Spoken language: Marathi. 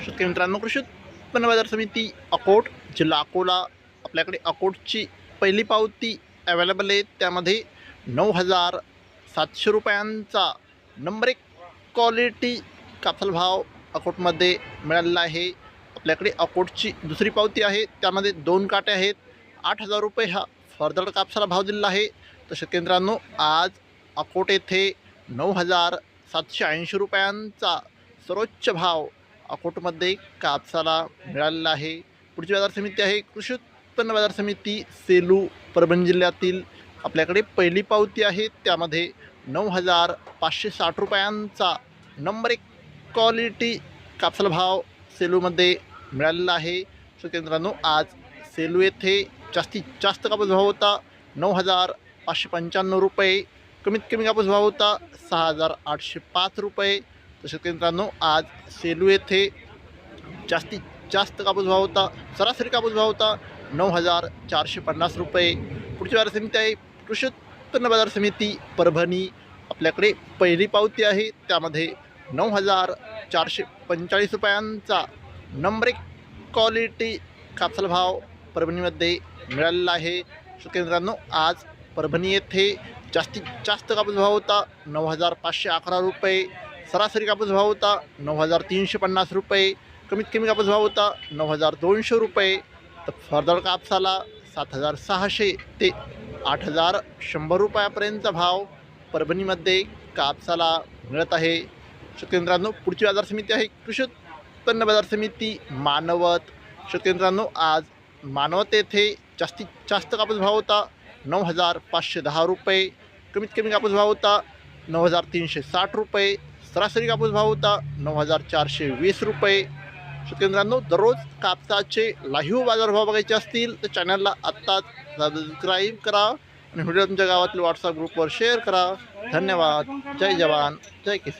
शेतकरी मित्रांनो, कृषी उत्पन्न बाजार समिती अकोट, जिल्हा अकोला, आपल्याकडे अकोटची पहिली पावती अवेलेबल आहे. त्यामध्ये 9,700 रुपयांचा नंबर 1 क्वालिटी कापसाला भाव अकोटमध्ये मिळालेला आहे. आपल्याकडे अकोटची दुसरी पावती आहे, त्यामध्ये 2 काटे आहेत. 8,000 रुपये हा फरदड कापसाला भाव दिलेला आहे. तर शेतकरी मित्रांनो, आज अकोट येथे 9,780 रुपयांचा सर्वोच्च भाव अकोटमध्ये कापसाला मिळालेला आहे. पुढची बाजार समिती आहे कृषी उत्पन्न बाजार समिती सेलू, परभणी जिल्ह्यातील. आपल्याकडे पहिली पावती आहे, त्यामध्ये 9,560 रुपयांचा नंबर 1 क्वालिटी कापसाला भाव सेलूमध्ये मिळालेला आहे. शेतकरी मित्रांनो, आज सेलू येथे जास्तीत जास्त कापूस भाव होता 9,595 रुपये. कमीत कमी कापूस भाव होता 6,805 रुपये. तर शेतकरी मित्रांनो, आज सेलू येथे जास्तीत जास्त कापूस भाव होता, सरासरी कापूस भाव होता 9,450 रुपये. पुढची बाजार समिती आहे कृषी उत्पन्न बाजार समिती परभणी. आपल्याकडे पहिली पावती आहे, त्यामध्ये 9,445 रुपयांचा नंबर 1 क्वालिटी कापसाला भाव परभणीमध्ये मिळालेला आहे. शेतकरी मित्रांनो, आज परभणी येथे जास्तीत जास्त कापूस भाव होता 9,511 रुपये. सरासरी कापूस भाव होता 9,350 रुपये. कमीत कमी कापूस भाव होता 9,200 रुपये. तर फरदड कापसाला 7,600 ते 8,100 रुपयापर्यंतचा भाव परभणीमध्ये कापसाला मिळत आहे. शेतकरी मित्रांनो, पुढची बाजार समिती आहे कृषी उत्पन्न बाजार समिती मानवत. शेतकरी मित्रांनो, आज मानवत येथे जास्तीत जास्त कापूस भाव होता 9,510 रुपये. कमीत कमी कापूस भाव होता 9,360 रुपये. सरासरी कापूस भाव होता 9,420 रुपये. शेतकरी मित्रांनो, दररोज कापसाचे लाईव्ह बाजारभाव बघायचे असतील तर चॅनलला आत्ताच सबस्क्राईब करा आणि व्हिडिओ तुमच्या गावातील व्हॉट्सअप ग्रुपवर शेअर करा. धन्यवाद. जय जवान, जय किसान.